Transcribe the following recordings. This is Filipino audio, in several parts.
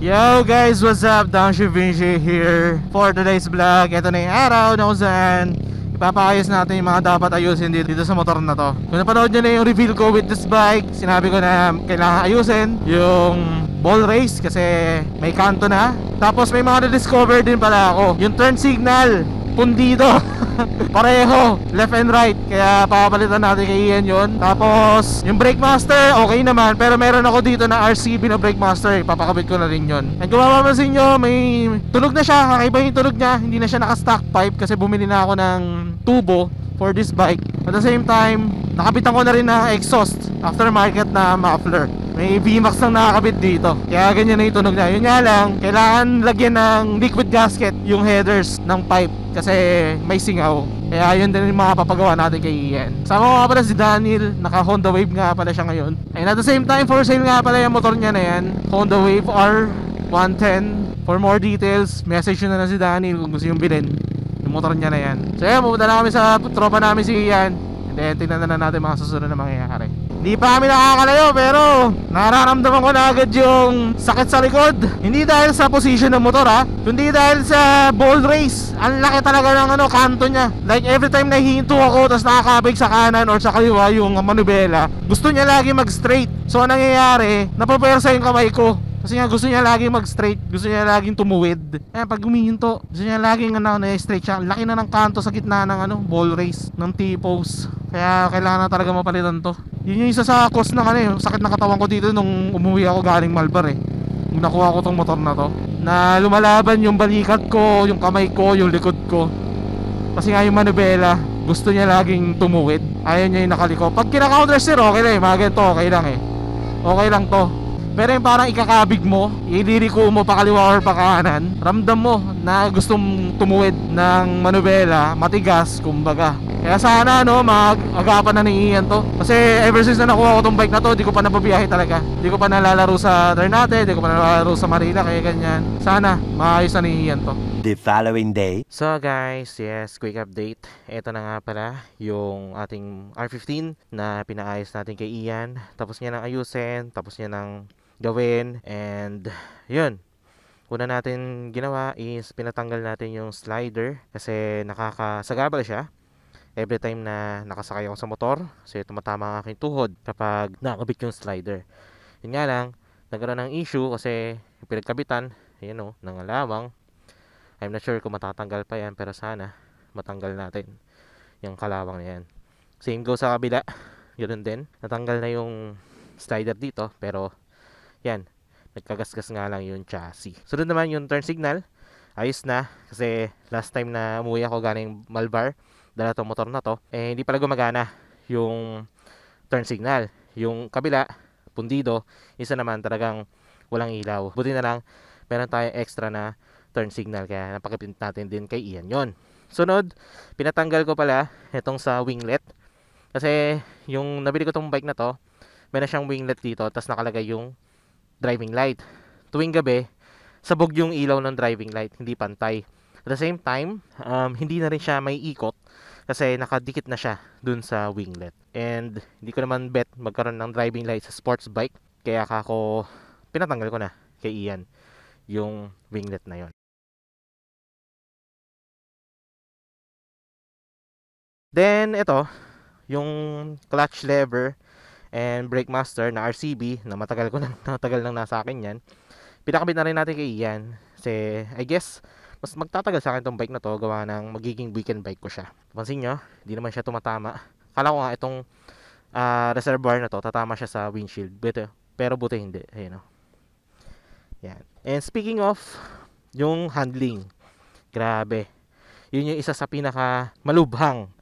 Yo guys, what's up? Downshift Vinci here for today's vlog. Ito na yung araw na kung saan ipapaayos natin yung mga dapat ayusin dito sa motor na to. Kung napanood nyo na yung reveal ko with this bike, sinabi ko na kailangan ayusin yung ball race kasi may kanto na. Tapos may mga na-discover din pala ako. Yung turn signal, pundido. Pareho, left and right. Kaya papalitan natin kay Ian yun. Tapos yung brake master, okay naman. Pero meron ako dito na RCB na brake master, papakabit ko na rin yun. And kung mapapansin nyo, may tunog na siya. Kakaiba yung tunog niya. Hindi na siya naka-stock pipe kasi bumili na ako ng tubo for this bike. At the same time, nakabitan ko na rin ng exhaust aftermarket na muffler. May VMAX lang nakakabit dito. Kaya ganyan na yung tunog niya. Yun nga lang, kailangan lagyan ng liquid gasket yung headers ng pipe kasi may singaw. Kaya yun din yung mga papagawa natin kay Ian. Sama ko nga pala si Daniel. Naka Honda Wave nga pala siya ngayon. And at the same time, for sale nga pala yung motor niya na yan, Honda Wave R110. For more details, message nyo na si Daniel kung gusto yung bilhin yung motor niya na yan. So yan, pupunta na kami sa tropa namin si Ian. And then tingnan na natin mga susunod na mangyayari. Hindi pa kami nakakalayo pero nararamdaman ko na agad yung sakit sa likod. Hindi dahil sa position ng motor kundi dahil sa ball race. Ang laki talaga ng kanto niya. Like every time na hihinto ako tapos nakakabig sa kanan or sa kaliwa yung manubela, gusto niya lagi mag straight. So anong nangyayari, napapersa yung kamay ko. Kasi nga gusto niya laging mag-straight, gusto niya laging tumuwid. Eh pag humihinto, gusto niya laging na-straight siya. Laki na ng kanto sa gitna ng ball race, ng T-pose. Kaya kailangan na talaga mapalitan to. Yun yung isa sa cause ng yung sakit na katawan ko dito nung umuwi ako galing Malbar nung nakuha ko tong motor na to. Na lumalaban yung balikat ko, yung kamay ko, yung likod ko. Kasi nga yung manubela, gusto niya laging tumuwid. Ayaw niya yung nakaliko. Pag kinaka-counter steer, okay lang mga ganito, okay lang okay lang to. Pero yung parang ikakabig mo, iliriko mo pa kaliwa or pa kanan, ramdam mo na gustong tumuwid ng manubela, matigas kumbaga. Kaya sana mag-agapan na ni Ian to. Kasi ever since na nakuha ko tong bike na to, di ko pa nababiyahe talaga. Di ko pa nalalaro sa Ternate, di ko pa nalalaro sa Manila, kaya ganyan. Sana maayos na ni Ian to. The following day. So guys, yes, quick update. Ito na nga pala yung ating R15 na pinaayos natin kay Ian. Tapos niya nang ayusin, tapos niya nang gawin, and yun, una natin ginawa is pinatanggal natin yung slider kasi nakakasagabal siya every time na nakasakay ako sa motor kasi tumatama ang aking tuhod kapag nakakabit yung slider. Yun nga lang, nagkaroon ng issue kasi yung pinagkabitan ng alawang. I'm not sure kung matatanggal pa yan, pero sana matanggal natin yung kalawang na yan. Same go sa kabila, ganoon din, natanggal na yung slider dito, pero yan, nagkagasgas nga lang yung chassis. Sunod naman yung turn signal, ayos na kasi last time na umuwi ako galing Malbar, dala tong motor na to, hindi pala gumagana yung turn signal. Yung kabila, pundido, isa naman talagang walang ilaw. Buti na lang meron tayo extra na turn signal, kaya napakapit natin din kay Ian yon. Sunod, pinatanggal ko pala itong sa winglet kasi yung nabili ko tong bike na to, meron siyang winglet dito, tapos nakalagay yung driving light. Tuwing gabi, sabog yung ilaw ng driving light, hindi pantay. At the same time, hindi na rin siya may ikot kasi nakadikit na siya dun sa winglet. And hindi ko naman bet magkaroon ng driving light sa sports bike, kaya ako pinatanggal ko na kay Ian yung winglet na yon. Then ito, yung clutch lever and brake master na RCB na matagal nang nasa akin yan, pinakabit na rin natin kay Ian kasi I guess mas magtatagal sa akin tong bike na to gawa ng magiging weekend bike ko siya. Pansin nyo, hindi naman siya tumatama. Kala ko nga itong reservoir na to tatama siya sa windshield, pero buti hindi. Yan. And speaking of yung handling, grabe, yun yung isa sa pinaka malubhang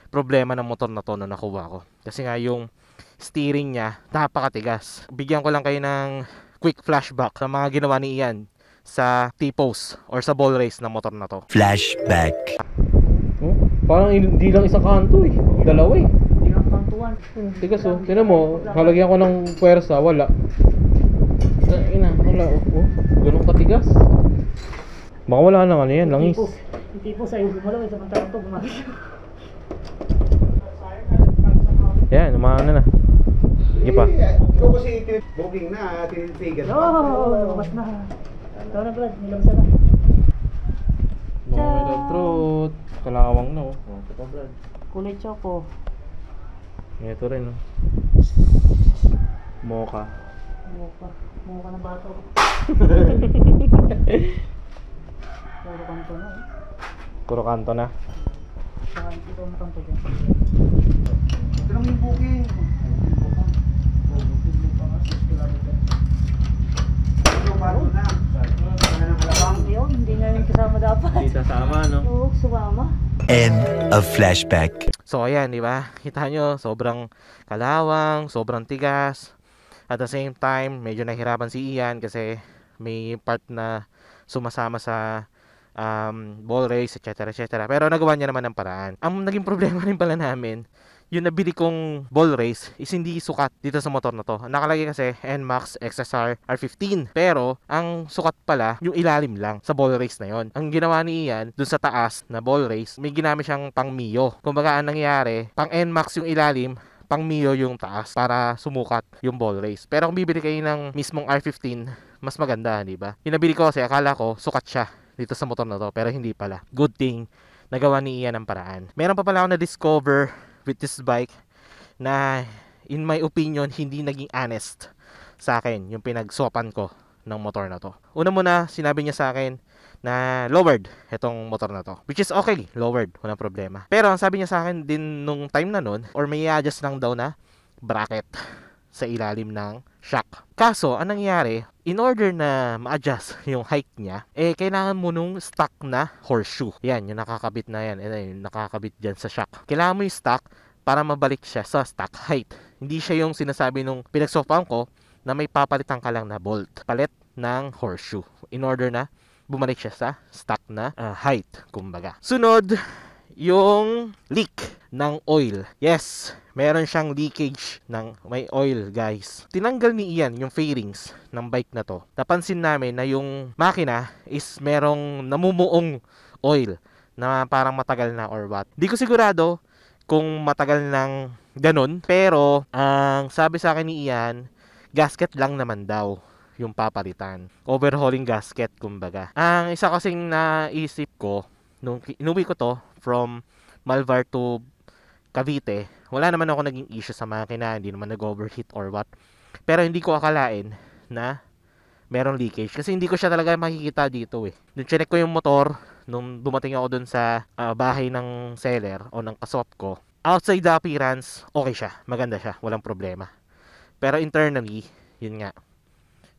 problema ng motor na to na nakuha ko. Kasi nga yung steering niya napakatigas. Bigyan ko lang kayo ng quick flashback sa mga ginawa ni Ian sa T-pose or sa ball race ng motor na to. Flashback. Parang hindi lang isang kanto dalawa Hindi lang kantuan. Tigas tinan mo, halagyan ko ng puwersa, wala. Wala ganun katigas. Baka wala nang yan, langis. Yung T-pose ay gumalaw, samantalang to gumalaw. Yan, umano na. Sige pa. Ikaw kasi booking na, tinitigan. Oo, mas na. Ikaw na Brad, nilabas na. Mga may love throat. Kalawang na oh. Ito pa Brad. Kulay choco. Ito rin oh. Mocha. Mukha na bato. Puro kanto na eh. Puro kanto na. Saka ito ang kanto dyan. Ito lang yung booking. Yun, hindi na rin kasama dapat. Hindi sasama no. Oo, sumama. End of flashback. So ayan, di ba? Kita nyo, sobrang kalawang, sobrang tigas. At the same time, medyo nahirapan si Ian kasi may part na sumasama sa ball race, etc. etc. Pero nagawa niya naman ng paraan. Ang naging problema rin pala namin, yung nabili kong ball race is hindi sukat dito sa motor na to. Nakalagay kasi NMAX XSR R15. Pero ang sukat pala yung ilalim lang sa ball race na yon. Ang ginawa ni Ian dun sa taas na ball race, may ginamit siyang pang Mio. Kumbaga ang nangyari, pang NMAX yung ilalim, pang Mio yung taas para sumukat yung ball race. Pero kung bibili kayo ng mismong R15, mas maganda, di ba? Yung nabili ko kasi akala ko sukat siya dito sa motor na to, pero hindi pala. Good thing nagawa ni Ian ang paraan. Meron pa pala ako na discover with this bike na in my opinion hindi naging honest sa akin yung pinagsopan ko ng motor na to. Una muna, sinabi niya sa akin na lowered itong motor na to, which is okay, lowered, walang problema. Pero ang sabi niya sa akin din nung time na nun, or may adjust lang daw na bracket sa ilalim ng shock. Kaso, anong nangyari, in order na ma-adjust yung height niya, kailangan mo nung stock na horseshoe. Yan, yung nakakabit na yan, yung nakakabit dyan sa shock. Kailangan mo yung stock para mabalik siya sa stock height. Hindi siya yung sinasabi nung pinagsopan ko na may papalitan ka lang na bolt. Palit ng horseshoe. In order na bumalik siya sa stock na height, kumbaga. Sunod, yung leak ng oil. Yes, meron siyang leakage ng may oil, guys. Tinanggal ni Ian yung fairings ng bike na to. Napansin namin na yung makina is merong namumuong oil na parang matagal na or what. Di ko sigurado kung matagal ng ganun, pero ang sabi sa akin ni Ian, gasket lang naman daw yung papalitan. Overhauling gasket, kumbaga. Ang isa kasing naisip ko, nung inuwi ko to from Malvar to Cavite, wala naman ako naging issue sa makina, hindi naman nag-overheat or what. Pero hindi ko akalain na merong leakage kasi hindi ko siya talaga makikita dito eh. Nung check ko yung motor, nung dumating ako dun sa bahay ng seller o ng kaswap ko, outside the appearance, okay siya, maganda siya, walang problema. Pero internally, yun nga,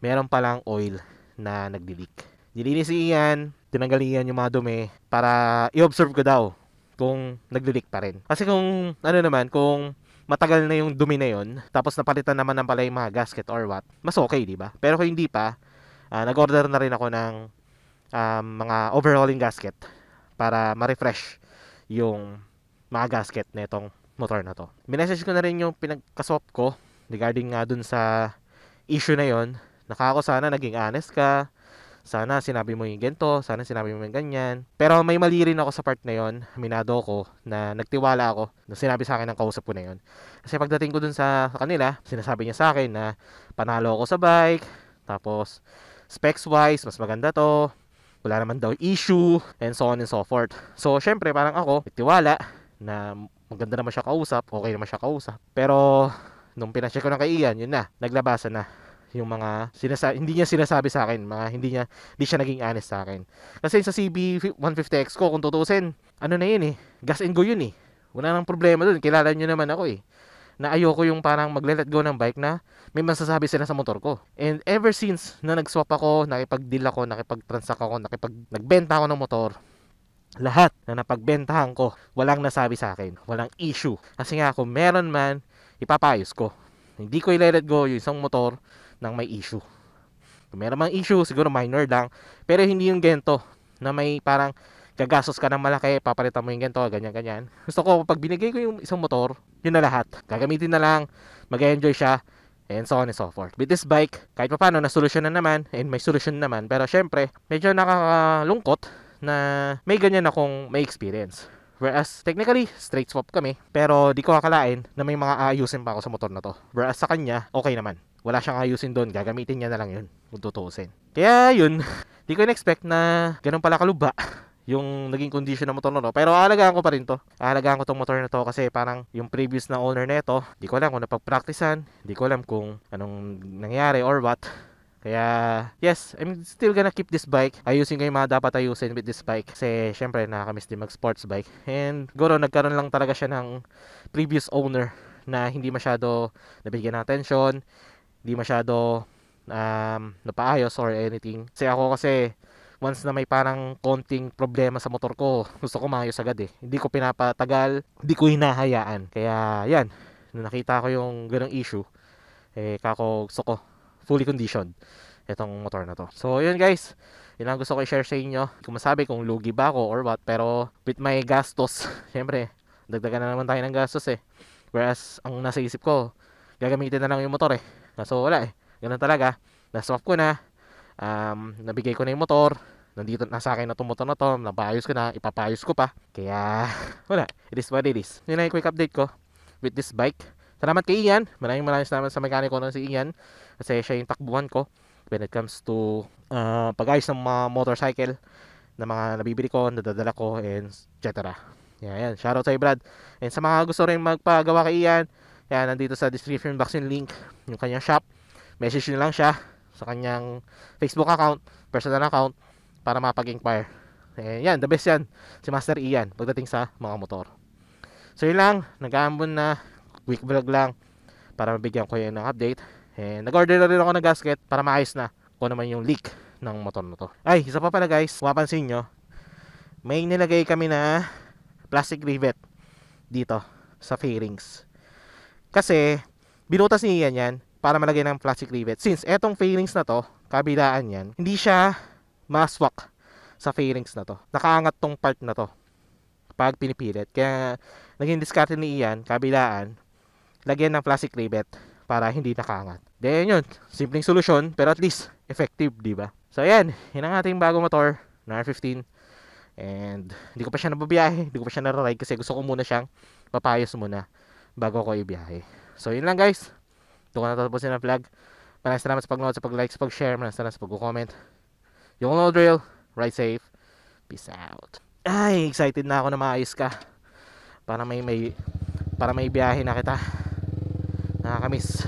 meron palang oil na nagdi-leak. Nilinis si Ian, tinanggal ni Ian yung mga dumi para i-observe ko daw kung nagli-leak pa rin. Kasi kung ano naman, kung matagal na yung dumi na yun, tapos napalitan naman ng pala yung mga gasket or what, mas okay, di ba? Pero kung hindi pa, nag-order na rin ako ng mga overhauling gasket para ma-refresh yung mga gasket na itong motor na to. Minessage ko na rin yung pinagkaswap ko regarding nga dun sa issue na yon. Nakako, sana naging honest ka, sana sinabi mo yung ganito, sana sinabi mo yung ganyan. Pero may mali rin ako sa part na yon. Minado ko na nagtiwala ako na sinabi sa akin ng kausap ko na yon. Kasi pagdating ko dun sa kanila, sinasabi niya sa akin na panalo ako sa bike, tapos specs wise mas maganda to, wala naman daw issue, and so on and so forth. So syempre parang ako nagtiwala na maganda naman siya kausap, okay naman siya kausap. Pero nung pinacheck ko na kay Ian, yun na, naglabasan na yung mga hindi niya sinasabi sa akin, mga hindi siya naging honest sa akin. Kasi sa CB150X ko, kung tutusin, ano na yun eh, gas and go yun eh. Wala nang problema dun, kilala nyo naman ako eh. Na ayoko yung parang magle-let go ng bike na may masasabi sila sa motor ko. And ever since na nag-swap ako, nakipag-deal ako, nakipag-transact ako, nagbenta ako ng motor, lahat na napagbentahan ko, walang nasabi sa akin, walang issue. Kasi nga kung meron man, ipapayos ko. Hindi ko i-let go yung isang motor nang may issue. Kung meron mang issue, siguro minor lang, pero hindi yung gento na may parang gagastos ka ng malaki, papalitan mo yung gento, ganyan-ganyan. Gusto ko, pag binigay ko yung isang motor, yun na lahat. Gagamitin na lang, mag-enjoy siya, and so on and so forth. With this bike, kahit pa paano, na-solution na naman, and may solution naman, pero syempre, medyo nakakalungkot na may ganyan akong may experience. Whereas, technically, straight swap kami, pero di ko akalain na may mga aayusin pa ako sa motor na to. Whereas sa kanya, okay naman. wala siyang ayusin doon, gagamitin niya na lang yun kung tutuusin. Kaya yun, di ko in-expect na ganun pala kaluba yung naging condition ng motor na to. Pero aalagaan ko pa rin to. Aalagaan ko tong motor na to kasi parang yung previous na owner nito, di ko alam kung napag-practicean, di ko alam kung anong nangyari or what. Kaya yes, I'm still gonna keep this bike. Ayusin ko yung mga dapat ayusin with this bike kasi syempre nakakamiss din mag sports bike. And siguro nagkaroon lang talaga siya ng previous owner na hindi masyado nabigyan ng attention, hindi masyado napaayos or anything. Kasi once na may parang konting problema sa motor ko, gusto ko maayos agad eh. Hindi ko pinapatagal, hindi ko hinahayaan. Kaya yan, nung nakita ko yung ganong issue, gusto ko fully conditioned itong motor na to. So yun guys, yun ang gusto ko i-share sa inyo. Kung masabi kung lugi ba ako or what, pero with my gastos, syempre dagdagan na naman tayo ng gastos eh. Whereas ang nasa isip ko, gagamitin na lang yung motor eh. So wala eh, ganun talaga. Na-swap ko na, nabigay ko na yung motor, nandito na sa akin na itong motor na to, napayos ko na, ipapayos ko pa. Kaya wala, it is what it is. Yun na yung quick update ko with this bike. Salamat kay Ian, maraming salamat sa mekaniko na si Ian kasi siya yung takbuhan ko when it comes to pag-ayos ng mga motorcycle na mga nabibili ko, nadadala ko, and etc. Yan, shoutout sa Brad. And sa mga gusto rin magpagawa kay Ian, yan, nandito sa description box yung link, yung kanyang shop. Message nyo lang siya sa kanyang Facebook account, personal account, para mapag-inquire. Yan, the best yan, si Master Ian pagdating sa mga motor. So yun lang, nag-aambon na, quick vlog lang para mabigyan ko yun ng update. And nag-order na rin ako ng gasket para maayos na kung naman yung leak ng motor na to. Ay, isa pa pala guys, mapapansin nyo, may nilagay kami na plastic rivet dito sa fairings. Kasi binutas ni Ian yan para malagay ng plastic rivet. Since etong fairings na to, kabilaan yan, hindi siya maswak sa fairings na to. Nakaangat tong part na to pag pinipilit. Kaya naging diskarte ni Ian, kabilaan, lagyan ng plastic rivet para hindi nakaangat. Then yun, simpleng solusyon pero at least effective, di ba? So ayan, yun ang ating bagong motor na R15. And hindi ko pa siya nababiyahe, hindi ko pa siya nararide kasi gusto ko muna siyang papayos muna bago ko ibiyahe. So yun lang guys, ito ko natatapusin ang vlog. Maraming salamat sa pag-nood, sa pag-like, sa pag-share, maraming salamat sa pag-comment. Yung no drill, ride safe, peace out. Ay, excited na ako na maayos ka para may biyahe na kita. Nakakamiss.